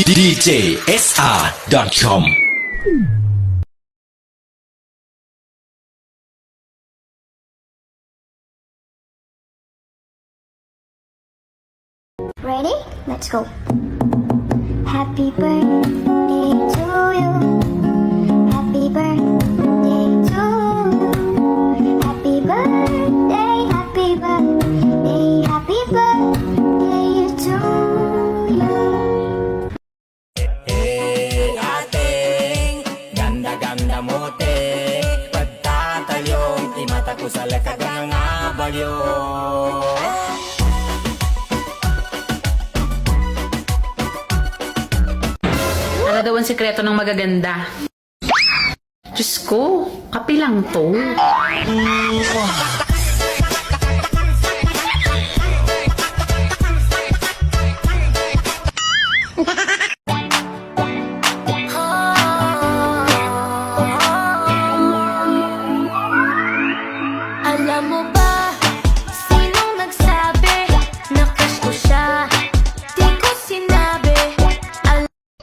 DJSR.com. Ready? Let's go. Happy birthday to you. Happy birthday to you. Happy birthday, happy birthday, happy birthday to you. Ating ganda-ganda mo te pagtatayong imata ko sa lakad ng abalyo. Ano daw ang sikreto ng magaganda? Diyos ko, kape lang to. Alam mo ba, sinong nagsabi na crush ko siya? Di ko sinabi.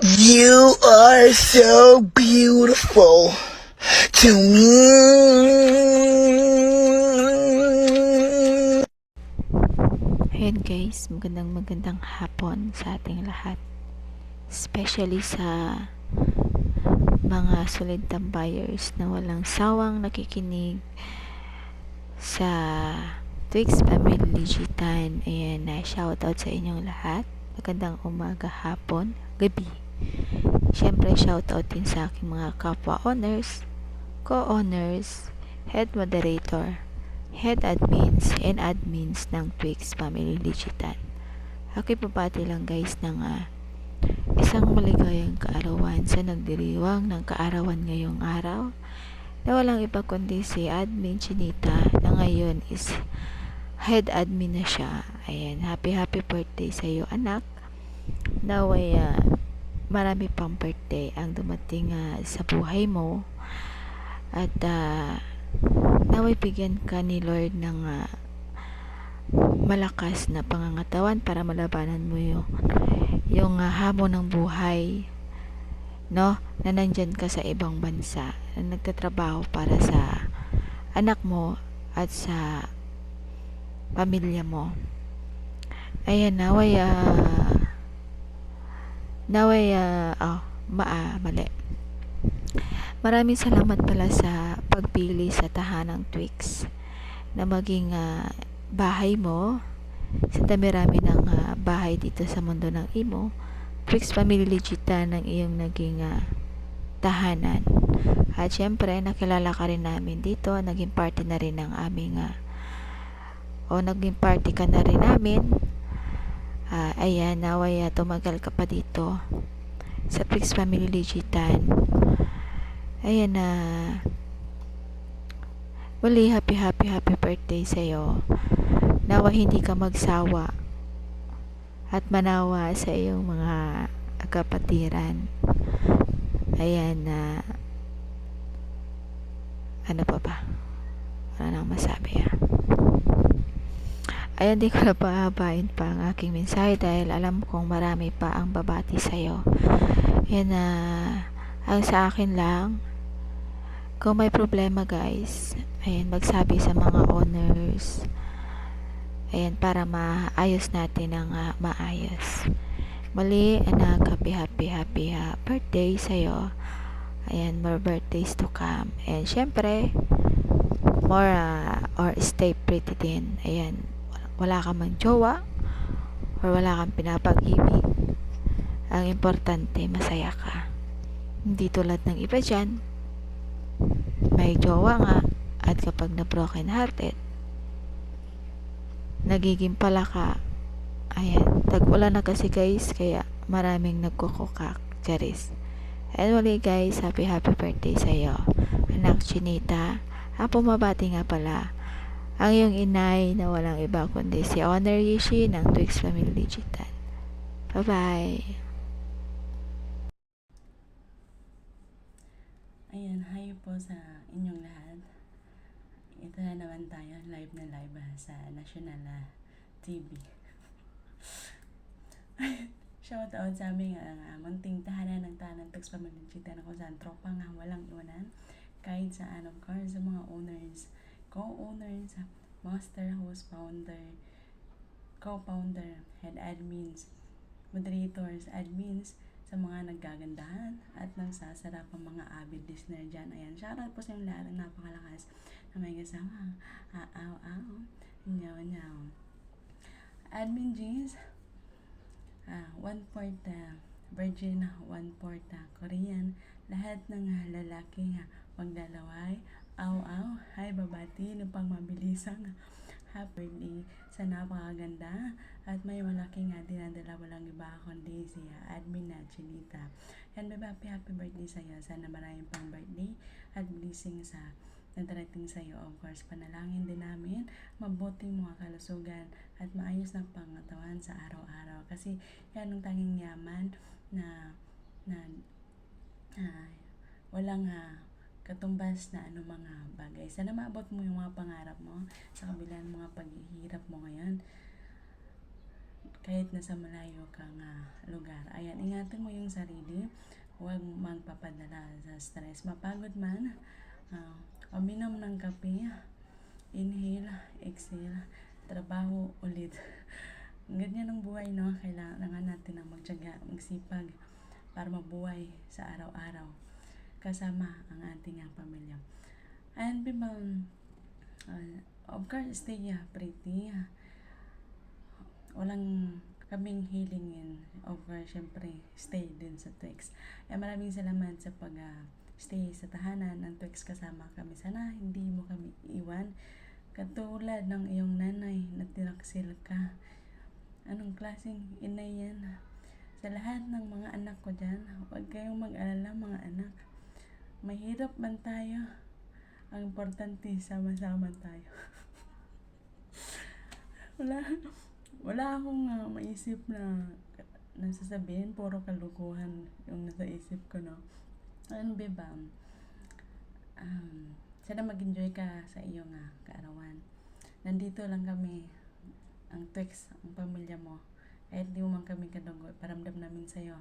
You are so beautiful to me. Ayan guys, magandang hapon sa ating lahat. Especially sa mga solid tambayers na walang sawang nakikinig sa Twix Family Ligitan. Ayan, shoutout sa inyong lahat. Magandang umaga, hapon, gabi. Siyempre, shoutout din sa aking mga kapwa owners, co-owners, head moderator, head admins, and admins ng Twix Family Ligitan. Ako'y papati lang guys ng isang maligayang kaarawan sa nagdiriwang ng kaarawan ngayong araw na walang iba kundi si Admin Chinita na ngayon is head admin na siya. Ayan, happy birthday sa iyo anak. Naway marami pang birthday ang dumating sa buhay mo at naway bigyan ka ni Lord ng malakas na pangangatawan para malabanan mo yung hamon ng buhay, no, na nandyan ka sa ibang bansa na nagtatrabaho para sa anak mo at sa pamilya mo. Ayan, mali. Maraming salamat pala sa pagpili sa tahanang Twix na maging bahay mo sa dami-rami ng bahay dito sa mundo ng imo. Twix Family Ligitan ng iyong naging tahanan. At syempre, nakilala ka rin namin dito. Naging party na rin ng aming naging party ka na rin namin. Ayan, naway tumagal ka pa dito sa Twix Family Ligitan. Ayan muli, happy birthday sa'yo. Nawa hindi ka magsawa at manawa sa iyong mga kapatiran. Ayan ano pa ba? Wala nang masabi Ayan, di ko na pahabain pa ang aking mensahe dahil alam kong marami pa ang babati sa'yo. Ayan ang sa akin lang, kung may problema guys, ayan, magsabi sa mga owners. Ayan, para maayos natin ang maayos. Muli, anak, happy birthday sa'yo. Ayan, more birthdays to come. And syempre, more or stay pretty din. Ayan, wala ka mang jowa or wala kang pinapag-ibig. Ang importante, masaya ka. Hindi tulad ng iba dyan, may jowa nga at kapag na broken hearted, nagiging palaka. Ayan, tag-ulan na kasi guys, kaya maraming nagkukukak. Charis. And muli guys, happy birthday sa'yo anak Chinita. Ang pumabati nga pala ang iyong inay na walang iba kundi si Honor Yishi ng Twix Family Ligitan. Bye bye. Ayan, hi po sa inyong lahat. Ito na naman tayo, live sa National TV. shoutout sa aming munting tahanan ng tahanan Tux Family Legit na kung saan tropa nga walang iwanan. Kahit saan, of course, sa mga owners, co-owners, master host, founder, co-founder, head admins, moderators, admins, sa mga naggagandahan at nagsasarap ang mga avid listener dyan. Ayan, shoutout po sa yung lahat ng napakalakas na may kasama. Nyaw. Admin Jeans, 1/4 Virgin, 1/4 Korean, lahat ng lalaki maglalaway, hi babati ng pangmabilisang happy birthday sa napakaganda at may malaking dinadala walang iba kundi si admin na Chinita. Yan, happy birthday sa iyo. Sana maraming pang birthday at blessing sa nadarating sa iyo. Of course, panalangin din namin mabuting mga kalusugan at maayos na pangatawan sa araw-araw. Kasi yan ang tanging yaman na walang katumbas na mga bagay. Sana maabot mo yung mga pangarap mo sa kabila ng mga paghihirap mo ngayon. Kahit nasa malayo kang lugar. Ayan, ingatan mo yung sarili. Huwag magpapadala sa stress. Mapagod man, uminom ng kape, inhale, exhale, trabaho ulit. Ganyan ang buhay, no? Kailangan natin na magtiyaga, magsipag para mabuhay sa araw-araw kasama ang ating pamilya. And of course, stay pretty. Walang kaming hilingin. Of course, syempre, stay din sa Twix. Maraming salamat sa stay sa tahanan ng Twix kasama kami. Sana hindi mo kami iwan. Katulad ng iyong nanay na tinaksil ka. Anong klaseng inay yan? Sa lahat ng mga anak ko dyan, huwag kayong mag-alala mga anak. Mahirap man tayo. Ang importante, sama-sama tayo. Wala akong maisip na nasasabihin. Puro kalukuhan yung nasa isip ko, no? Ano ba? Sana mag-enjoy ka sa iyong kaarawan. Nandito lang kami, ang Twix, ang pamilya mo. Kahit di mo man kami kadugo, paramdam namin sa'yo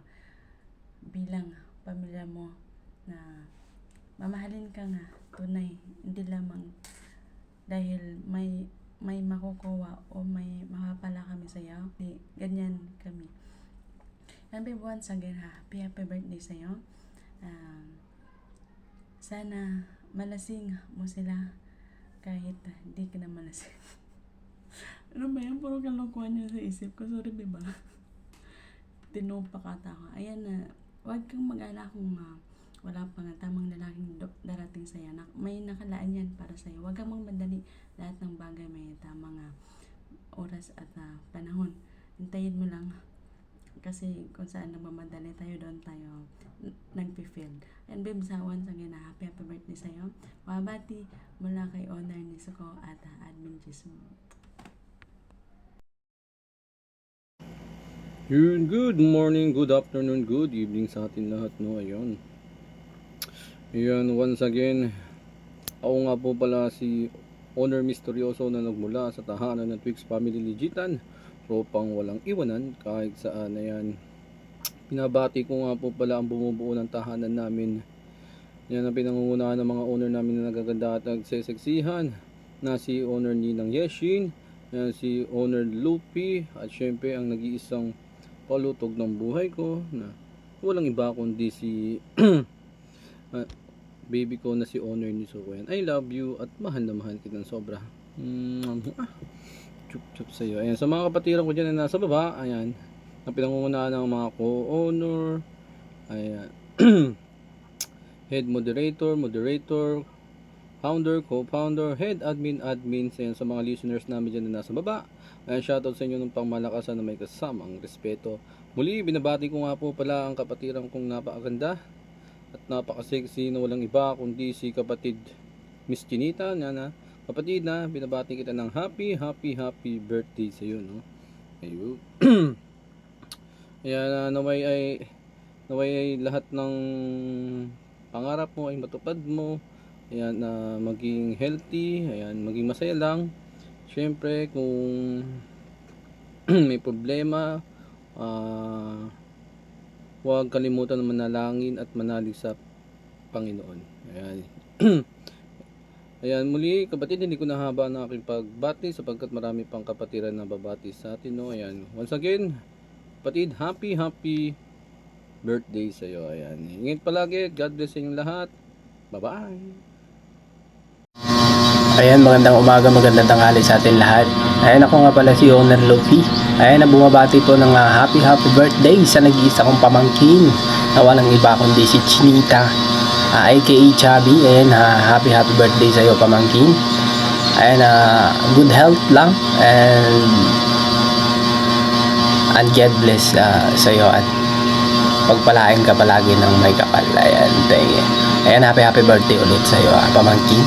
bilang pamilya mo na mamahalin ka tunay. Hindi lamang dahil may makukuha o may mapapala kami sa'yo. Di, ganyan kami. And once again, happy birthday sa'yo. Sana malasing mo sila kahit di ka na malasing. Ano ba yan? Puro kalokohan niya sa isip ko. Sorry, diba? Tinupakata ko. Ayan na. Huwag kang mag-ala kung wala pa tamang lalaking darating sa'yo. May nakalaan yan para sa'yo. Huwag kang magmadali. Lahat ng bagay may tamang oras at panahon. Hintayin mo lang. Kasi kung saan nagmamadali tayo, doon tayo nagpi-feel. And babe, sa once again, happy birthday sa'yo. Mabati mula kay owner ni Suko at admin Jisoo. Yun, good morning, good afternoon, good evening sa atin lahat, no? Ayun. Ayan, once again, ako nga po pala si Owner Misteryoso na nagmula sa tahanan ng Twix Family Legitan. Tropang walang iwanan kahit saan. Ayan. Pinabati ko nga po pala ang bumubuo ng tahanan namin. Yan ang pinangungunahan ng mga owner namin na nagaganda at nagseseksihan. Na si Owner Ninang Yeshin, yan si Owner Lupi, at syempre ang nag-iisang palutog ng buhay ko na walang iba kundi si baby ko na si Owner ni Suko. I love you at mahal na mahal kitang sobra. Chup sa iyo. Ayan, sa mga kapatiran ko dyan na nasa baba, ayan, ang pinangungunahan ng mga co-owner, ayan, head moderator, founder, co-founder, head admins, ayan, sa mga listeners namin dyan na nasa baba. Ayan, shoutout sa inyo ng pangmalakasan na may kasamang respeto. Muli, binabati ko nga po pala ang kapatiran kong napakaganda at napaka-sexy na walang iba kundi si kapatid Miss Chinita. Kapatid na, binabati kita ng happy birthday sa iyo, no? Ayun. Ayan, naway ay lahat ng pangarap mo ay matupad mo. Ayan, na maging healthy, ayan, maging masaya lang. Siyempre, kung may problema, huwag kalimutan na manalangin at manalig sa Panginoon. Ayan. Ayan, muli kapatid, hindi ko nahaba ang aking pagbati sapagkat marami pang kapatiran na babati sa atin, no? Ayan, once again, kapatid, happy birthday sa iyo. Ayan, ingat palagi. God bless sa inyong lahat. Bye-bye. Ayan, magandang umaga, magandang tanghali sa atin lahat. Ayan, ako nga pala si Owner Luffy. Ayan, na bumabati po ng happy birthday sa nag-iisa kong pamangkin na walang iba kundi si Chinita, aka Chubby. Ayan, happy birthday sa iyo, pamangkin. Ayan, good health lang and God bless sa iyo at pagpalain ka palagi ng may kapal. Ayan, ayan, happy birthday ulit sa iyo, pamangkin.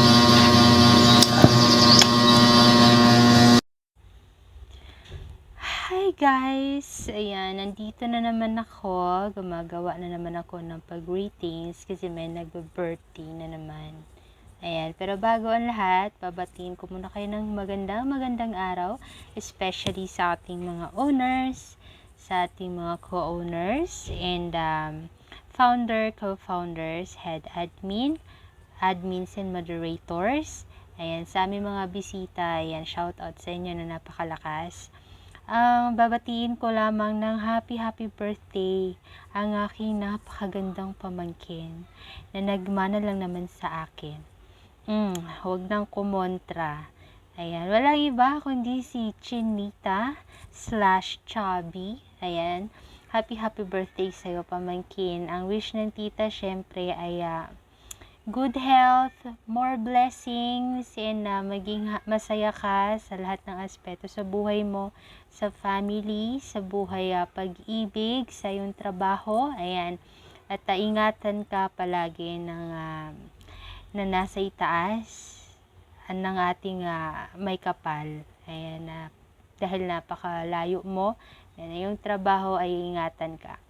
Hi guys! Ayan, nandito na naman ako. Gumagawa na naman ako ng pag-greetings kasi may nagbe-birthday na naman. Ayan, pero bago ang lahat, babatiin ko muna kayo ng magandang araw, especially sa ating mga owners, sa ating mga co-owners, and co-founders, head admins and moderators. Ayan, sa aming mga bisita, ayan, shout out sa inyo na napakalakas. Babatiin ko lamang ng happy birthday ang aking napakagandang pamangkin na nagmana lang naman sa akin. Huwag nang kumontra. Ayan, walang iba kundi si Chinita / Chubby. Ayan, happy birthday sa'yo, pamangkin. Ang wish ng tita syempre ay good health, more blessings, and maging masaya ka sa lahat ng aspeto sa buhay mo, sa family, sa buhay pag-ibig, sa iyong trabaho. Ayan, at ingatan ka palagi ng na nasa itaas ng ating may kapal. Ayan, dahil napakalayo mo, yung trabaho ay ingatan ka.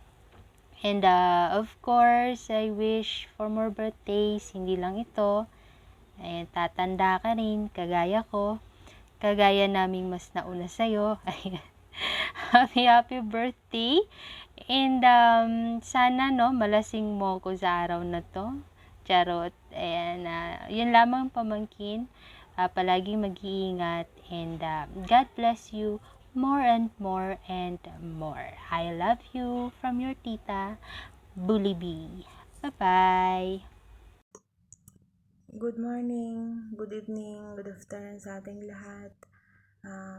And of course, I wish for more birthdays, hindi lang ito. Ayan, tatanda ka rin, kagaya ko. Kagaya naming mas nauna sa'yo. Ayan. Happy birthday. And sana malasing mo ko sa araw na to. Charot. Ayan, yun lamang, pamangkin. Palagi mag-iingat. And God bless you more and more and more. I love you from your tita, Bully B. Bye-bye! Good morning, good evening, good afternoon sa ating lahat.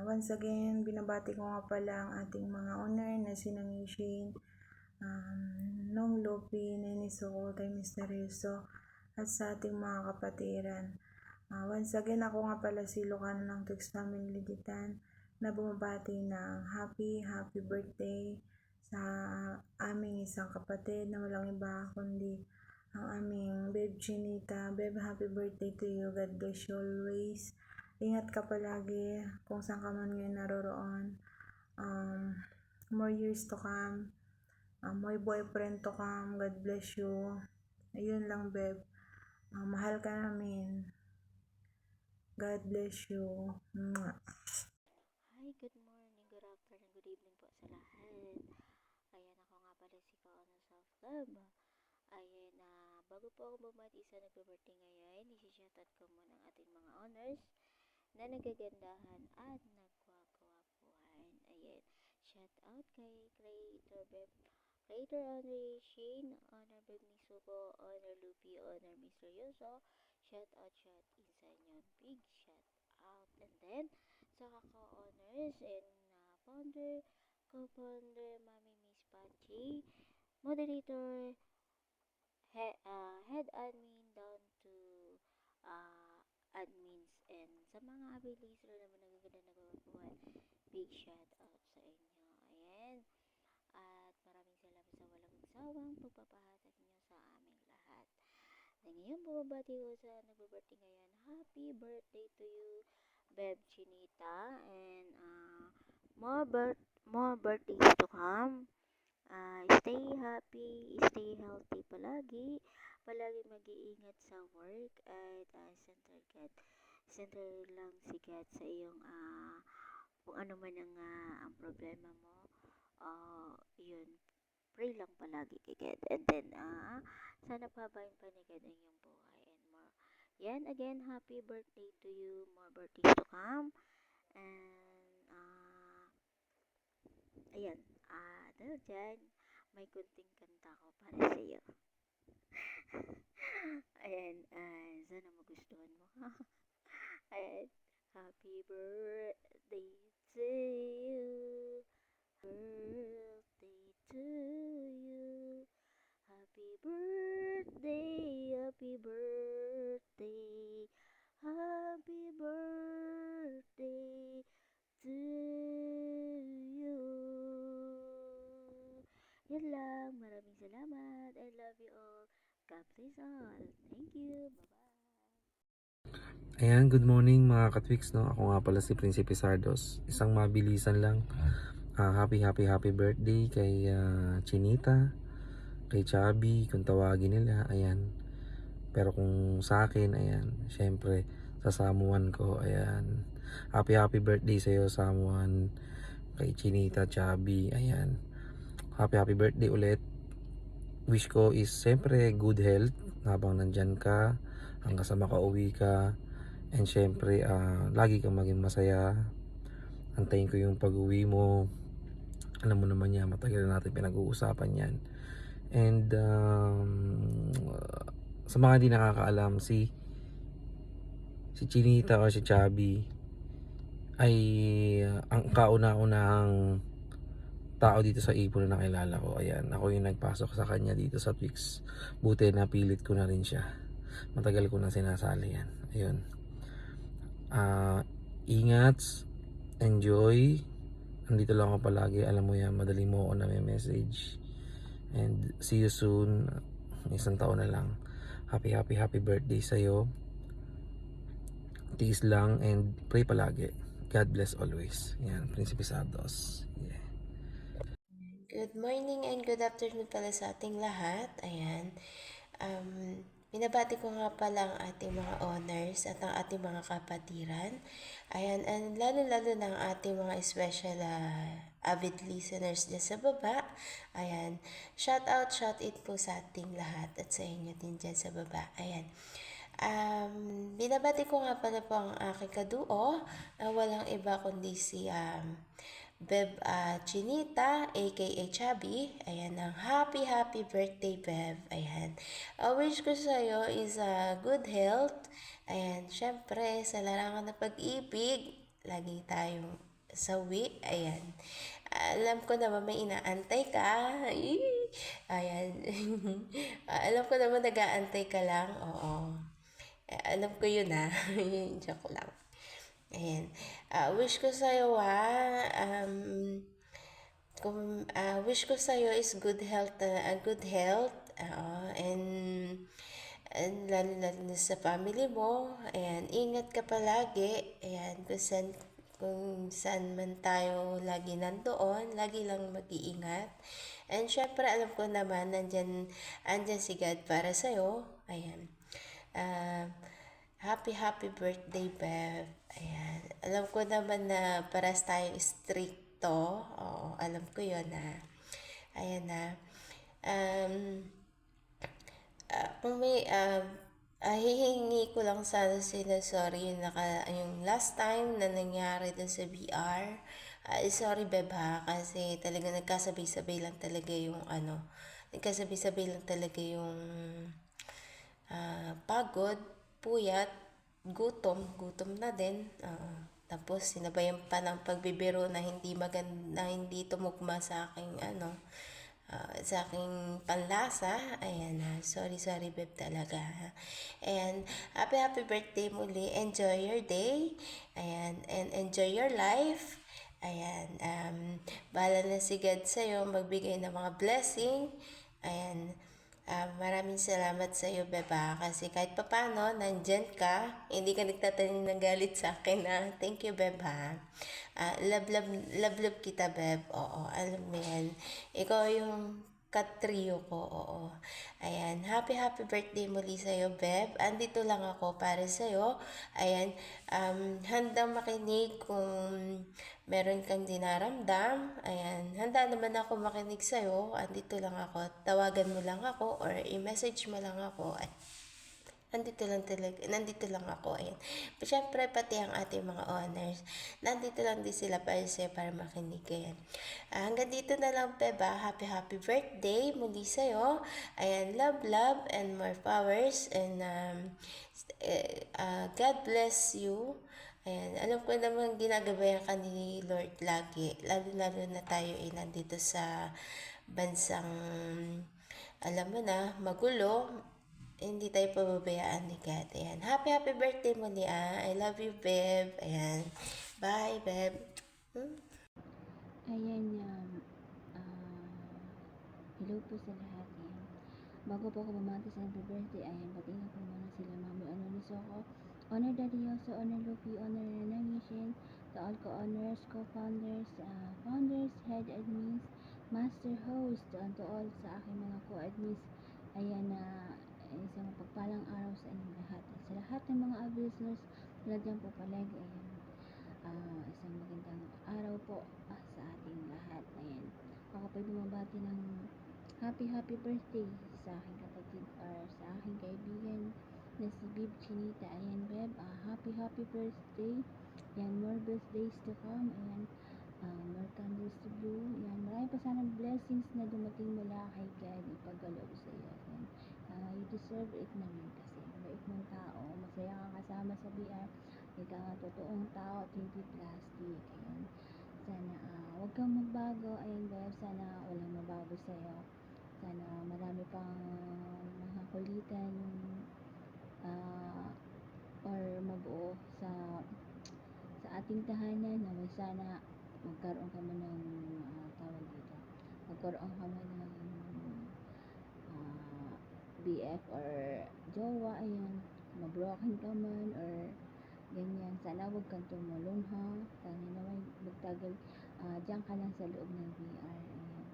Once again, binabati ko nga pala ang ating mga owner na si Nangishin, Nong Lupi, Nenisuko, Tay Misteryoso, at sa ating mga kapatiran. Once again, ako nga pala si Lucano ng Tux Family Ligitan na bumabati ng happy birthday sa aming isang kapatid na walang iba kundi ang aming babe Chinita. Babe, happy birthday to you. God bless you always. Ingat ka palagi kung saan ka man ngayon naroroon. More years to come. More boyfriend to come. God bless you. Ayun lang, babe. Mahal ka namin. God bless you. Mwah. Hi, good morning, good afternoon, good evening po sa lahat. Ayan, ako nga pala si Kaano Self-Love. Ayan, bago po ako bumati sa nag-birthday ngayon, isi-shoutout ko muna ang ating mga honors na nagagandahan at nagwagwapuhan. Ayan, shoutout kay Creator Honor Shane, Honor Beb Nisuko, Honor Lupi, Honor Misteryoso. Shoutout sa inyo, big shoutout. And then, sa kaka-honors and founder, co-founder, Mami Miss Pachi, moderator, head admin down to admins, and sa mga abilis naman nagaganda nagpapapuhan, big shout out sa inyo. Ayan, at maraming salamat sa walang sawang pagpapahatag nyo sa aming lahat. Na ngayon, bumabati ko sa nag-birthday ngayon. Happy birthday to you, Beb Chinita, and more birthdays to come. Stay happy, stay healthy palagi mag-iingat sa work, at center lang si God sa iyong kung ano man ang problema mo, yun, pray lang palagi kay God. And then, sana pabayin pa ni God ang iyong buhay. And more. Yan, again, happy birthday to you. More birthdays to come. And, ayan, dahil dyan, may kunting kanta ko para sa iyo. Ayan, sana magustuhan mo. Ayan, happy birthday to you. Birthday to you. Happy birthday, happy birthday. Happy birthday to you. Yan lang. Maraming salamat. I love you all. God bless all. Thank you. Bye-bye. Ayan, good morning mga katwiks, no? Ako nga pala si Prinsipe Sardos. Isang mabilisan lang. Happy birthday kay Chinita, kay Chubby, kung tawagin nila. Ayan. Pero kung sa akin, ayan, syempre sa Samuan ko, ayan. Happy birthday sa iyo, Samuan, kay Chinita, Chubby, ayan. Happy birthday ulit. Wish ko is syempre good health habang nandyan ka, hanggang sa makauwi ka. And syempre, lagi kang maging masaya. Antayin ko yung pag-uwi mo. Alam mo naman yan, matagal na natin pinag-uusapan yan. And sa mga hindi nakakaalam, si Chinita o si Chubby ay ang kauna-unahang tao dito sa Ipon na nakilala ko. Ayan, ako yung nagpasok sa kanya dito sa Twix. Buti napilit ko na rin siya. Matagal ko na sinasali yan. Ayun. Ingat, enjoy. Nandito lang ako palagi. Alam mo yan, madali mo ako na may message. And see you soon. Isang taon na lang. Happy birthday sa'yo. Tiis lang and pray palagi. God bless always. Yan, Prinsipe Sardos. Yeah. Good morning and good afternoon pala sa ating lahat. Ayan. Binabati ko nga pala ang ating mga honors at ang ating mga kapatiran. Ayan, and lalo-lalo na ang ating mga special avid listeners dyan sa baba. Ayan, shout it po sa ating lahat at sa inyo din dyan sa baba. Ayan. Binabati ko nga pala po ang aking kaduo na walang iba kundi si Beb Chinita, aka Chubby. Ayan, ang happy birthday, Beb. Ayan, wish ko sa'yo is good health. Ayan, syempre, sa larangan ng pag-ibig, lagi tayong sawi. Ayan, alam ko naman may inaantay ka. Ayan, alam ko naman nag-aantay ka lang. Oo, alam ko yun joke lang. Ayan, wish ko sa'yo wish ko sa'yo is good health, and lalo na sa family mo. Ayan, ingat ka palagi. Ayan, kung saan man tayo lagi nandoon, lagi lang mag-iingat. And syempre, alam ko naman, andyan si God para sa'yo. Ayan, happy birthday, Bev. Ayan, alam ko naman na paras tayong stricto. Oo, alam ko yun Ayan kung may hihingi ko lang sana sorry yung last time na nangyari dun sa BR. Sorry, Beb, kasi talaga nagkasabay-sabay lang talaga yung pagod, puyat, gutom na din. Tapos sinabayan pa ng pagbibiro na hindi tumugma sa aking sa aking panlasa. Ayan, sorry Beb talaga. And happy birthday muli. Enjoy your day. Ayan, and enjoy your life. Ayan, bahala na si God sa'yo magbigay ng mga blessing. Ayan, maraming salamat sa iyo, Beba, kasi kahit papano nandyan ka, hindi ka nagtatanim ng galit sa akin. Thank you, Beba. Love kita, Beb. Oo, alam mo yan. Ikaw yung katrio ko, oo. Ayan, happy birthday muli sa'yo, Beb. Andito lang ako para sa'yo. Ayan, handang makinig kung meron kang dinaramdam. Ayan, handa naman ako makinig sa'yo. Andito lang ako. Tawagan mo lang ako or i-message mo lang ako. Nandito lang ako, ayan. Siyempre, pati ang ating mga owners, nandito lang din sila para sa'yo, para makinig, ayan. Hanggang dito na lang, Beba. Happy birthday muli sa'yo. Ayan, love, and more powers, and God bless you. Ayan, alam ko naman ginagabayan ka ni Lord lagi, lalo na tayo nandito sa bansang, alam mo na, magulo. Hindi tayo pababayaan ni God. Ayan. Happy birthday muli, I love you, Beb. Ayan. Bye, Beb. Ayan, hello po sa lahat. Ayan. Bago po ako bumati sa birthday, ayan, batiin ko muna sila Mami Honor Nisoko, Honor Daddy Yoso, Honor Luffy, Honor Nanang Yishin, to all co-owners, co-founders, founders, head admins, master host, to all sa aking mga co-admins. Ayan, isang pagpalang araw sa inyong lahat. Sa lahat ng mga listeners, lagyan po palag, ayan, isang magandang araw po sa ating lahat. Ayan, ako po bumabati ng happy birthday sa aking kapatid or sa aking kaibigan na si Bib Chinita. Ayan, Beb, happy birthday. Ayan, more birthdays to come. Ayan, more candles to blow. Ayan, marami pa sanang blessings na dumating mula kay God, ipagkaloob sa iyo. Ayan, you deserve it naman kasi mabait mong tao, masaya kang kasama sa BR, ikaw nga totoong tao, hindi plastic. Ayan, sana huwag kang magbago. Ayan, Beb, sana walang mabago sa iyo. Sana marami pang mga kulitan or mabuo sa ating tahanan, na may sana magkaroon ka man ng tawag dito, magkaroon ka man ng BF or jowa, ayan, mabroken ka man or ganyan. Sana huwag kang tumulong, ha. Sana naman magtagal dyan ka lang sa loob ng VR. Ayan,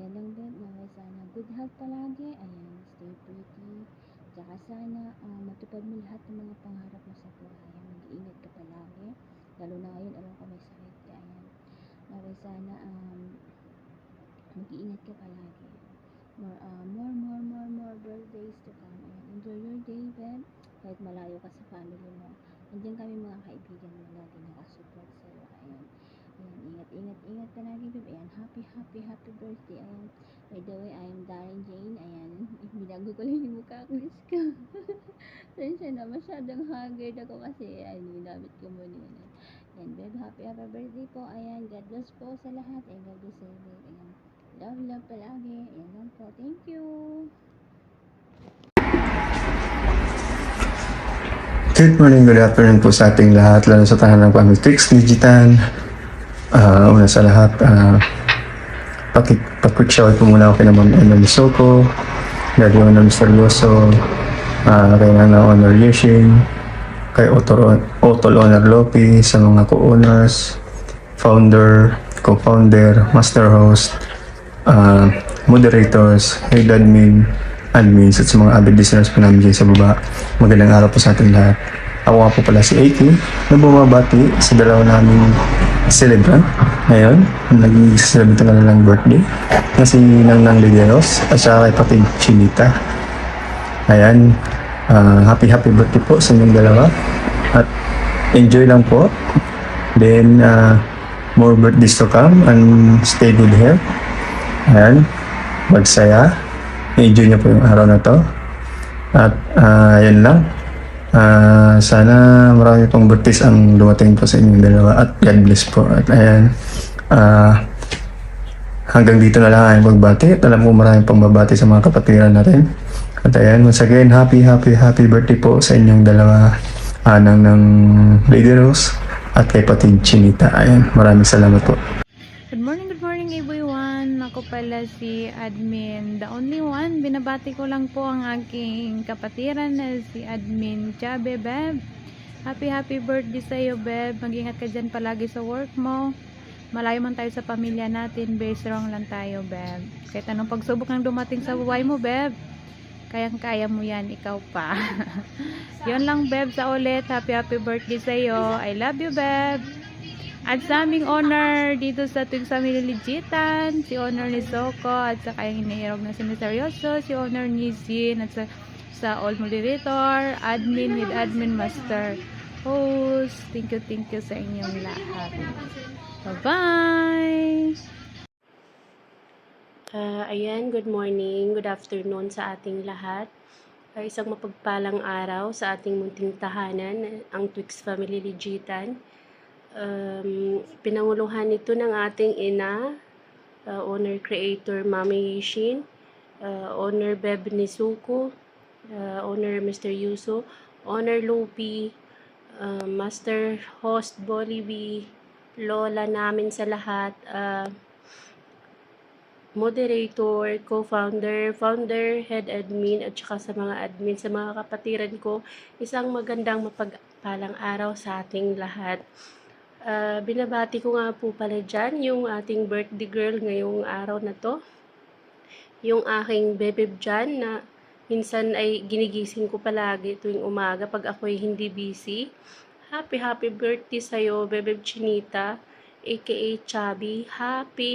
yan lang, Beb, na sana good health palagi. Ayan, stay pretty, tsaka sana matupad mo lahat ng mga pangarap mo sa buhay. Mag-iingat ka palagi, lalo na ngayon, alam ko may sakit ka. Ayan, naway sana mag-iingat ka palagi. More birthdays to come. Ayan, enjoy your day, Beb. Kahit malayo ka sa family mo, nandiyan kami mga kaibigan mo, lagi nakasupport sa iyo. Ayan, ingat palagi, Beb. Ayan, happy birthday. Ayan, by the way, I am Darren Jane. Ayan, binago ko lang yung mukha ko, ka. Sensya na, masyadong haggard ako kasi ginamit ko muna yun. Ayan, Beb, happy birthday po. Ayan, God bless po sa lahat. Ayan, God bless you. Ayan, love palagi. Ayan lang po. Thank you. Good morning, good afternoon po sa ating lahat, lalo sa tahanan ng Family Tricks Digital. Una sa lahat, quick shout po muna ako kay Mami Honor Nisoko, Daddy Honor Misteryoso, kay Nana Honor Yeshin, kay Otol Honor Lopi, sa mga co-owners, founder, co-founder, master host, moderators, head admins, at sa mga avid listeners po namin dyan sa baba. Magandang araw po sa ating lahat. Ako nga po pala si AK na bumabati sa dalawa naming celebrant ngayon. Nag-celebrate na lang birthday na si Nang Lideros at saka kay Pati Chinita. Ayan, happy birthday po sa inyong dalawa at enjoy lang po. Then more birthdays to come and stay good health. Ayan, magsaya, enjoy niyo po yung araw na to at ayan lang. Sana marami pong birthdays ang dumating po sa inyong dalawa at God bless po. At ayan, hanggang dito na lang ay magbati at alam ko marami pang babati sa mga kapatiran natin. At ayan, once again, happy birthday po sa inyong dalawa, Anang ng Lady Rose at kay Pati Chinita. Ayan, maraming salamat po. Good morning everyone. Ako pala si Admin The Only One. Binabati ko lang po ang aking kapatiran na si Admin Chabe, Beb. Happy birthday sa iyo, Beb. Mag-ingat ka dyan palagi sa work mo. malayo man tayo sa pamilya natin, be strong lang tayo, beb. Kahit anong pagsubok nang dumating sa buhay mo, beb, kayang-kaya mo yan, ikaw pa. Yun lang, beb, sa ulit. Happy birthday sa'yo. I love you, beb. At sa aming honor dito sa Twigs Family Legitan, si honor ni Soko, at saka yung iniirog na si Misteryoso, si honor ni Zin, at sa all moderator, admin with admin master host. Thank you sa inyong lahat. Bye-bye! Ayan, good morning, good afternoon sa ating lahat. Isang mapagpalang araw sa ating munting tahanan, ang Twigs Family Legitan. Pinanguluhan ito ng ating ina, owner creator Mami Yishin, owner Beb Nisuko, owner Mr. Yuso, owner Lupi, master host Bolivi, lola namin sa lahat, moderator, co-founder, founder, head admin, at saka sa mga admin, sa mga kapatiran ko, isang magandang mapagpalang araw sa ating lahat. Binabati ko nga po pala dyan yung ating birthday girl ngayong araw na to. Yung aking bebeb dyan na minsan ay ginigising ko palagi tuwing umaga pag ako'y hindi busy. Happy birthday sa'yo, bebeb Chinita, aka Chubby.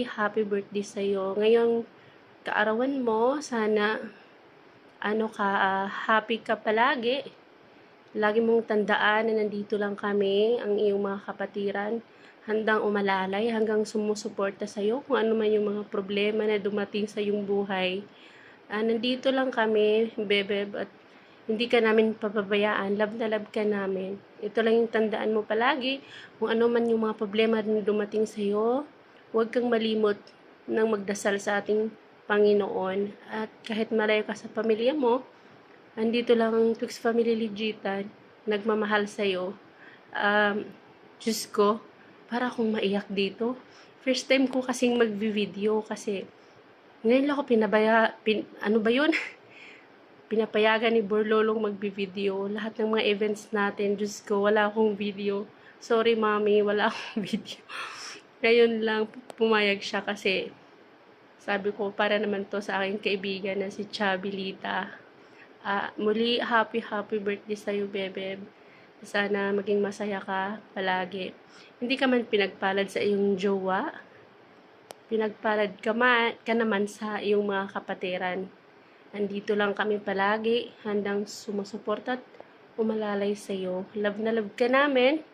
Happy birthday sa'yo. Ngayong kaarawan mo, sana happy ka palagi. Lagi mong tandaan na nandito lang kami, ang iyong mga kapatiran, handang umalalay hanggang sumusuporta sa iyo kung ano man yung mga problema na dumating sa iyong buhay. Nandito lang kami, bebeb, at hindi ka namin papabayaan, love na love ka namin. Ito lang yung tandaan mo palagi, kung ano man yung mga problema na dumating sa iyo, huwag kang malimot ng magdasal sa ating Panginoon. At kahit malayo ka sa pamilya mo, andito lang ang Twigs Family Legitan, nagmamahal sa'yo. Diyos ko, para akong maiyak dito. First time ko kasing magbi-video kasi ngayon lang ako pinapayagan ni Borlolong magbi-video. Lahat ng mga events natin, Diyos ko, wala akong video. Sorry, Mami, wala akong video. Ngayon lang pumayag siya kasi sabi ko, para naman to sa aking kaibigan na si Chabilita. Muli, happy birthday sa'yo, bebeb. Sana maging masaya ka palagi. Hindi ka man pinagpalad sa iyong jowa. Pinagpalad ka naman sa iyong mga kapatiran. Andito lang kami palagi, handang sumusuporta at umalalay sa'yo. Love na love ka namin.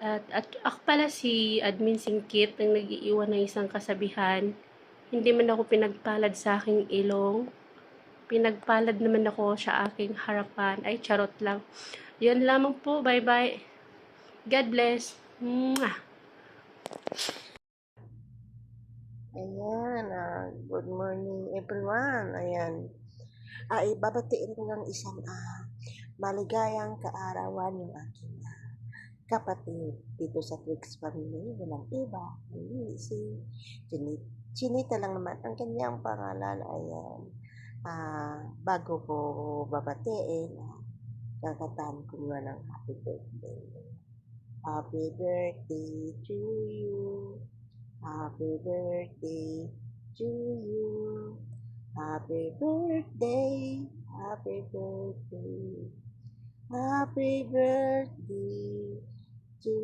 At ako pala si Admin Singkit, ang nag-iiwan ng isang kasabihan. Hindi man ako pinagpalad sa aking ilong. Pinagpalad naman ako sa aking harapan. Ay, charot lang. Yun lamang po. Bye-bye. God bless. Mwah! Ayan, good morning everyone. Ayan. Babatiin ko lang isang maligayang kaarawan yung aking kapatid dito sa Twigs Family. Walang iba. Si Chinita lang naman ang kanyang pangalan. Ayan. Bago ko babatiin, kakataan ko nga ng happy birthday. Happy birthday to you. Happy birthday to you. Happy birthday. Happy birthday. Happy birthday to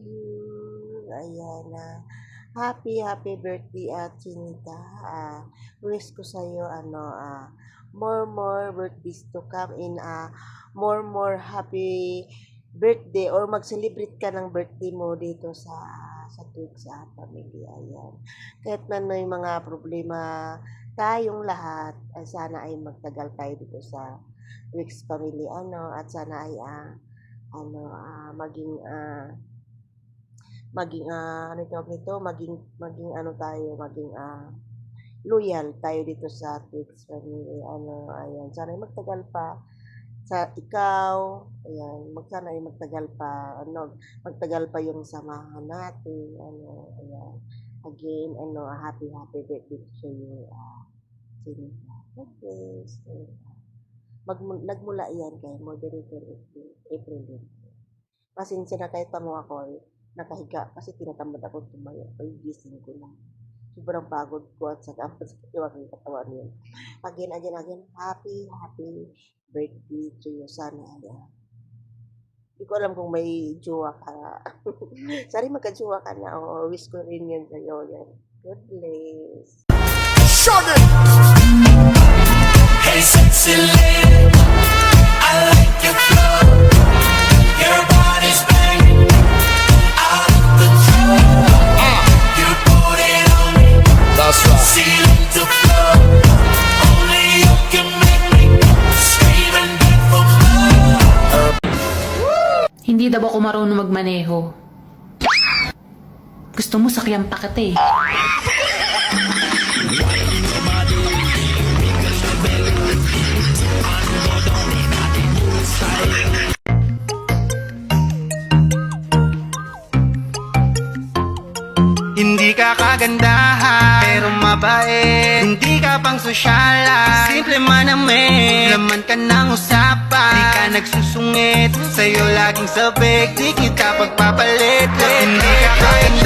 you. Ayan na. Happy birthday at Chinita. Wish ko sa'yo more birthdays to come in more happy birthday or mag-celebrate ka ng birthday mo dito sa Twigs Family. Ayan. Kahit man may mga problema tayong lahat, sana ay magtagal tayo dito sa Twigs Family at sana ay maging loyal tayo dito sa Twigs Family. Ayan, sana ay magtagal pa sa ikaw. Ayan, sana ay magtagal pa yung samahan natin. Ayan. Again, happy birthday to you. Okay. Nagmula yan kay moderator April. Pasensya na kahit pa mo ako. nakahiga kasi tinatamad ako tumayo. Pagising ko lang. Sobrang pagod ko at saka masakit yung aking katawan yun. Again, happy birthday to you. Sana, hindi ko alam kung may jowa ka. Sorry, magka-jowa ka na. O, wish ko rin yan sa'yo. Yan. God bless. Hey sexy lady, I like your flow. Your body's banging out of control. You put it on me, that's right. Ceiling to floor, only you can make me scream and beg for more. Hindi daw ako marunong magmaneho. Gusto mo sakyan pa kita eh. Hindi ka kagandahan, pero mabait. Hindi ka pang sosyala, simple manamin. Laman ka ng usapan, di ka nagsusungit. Sa'yo laging sabik, di kita pagpapalit. Hindi ka kagandahan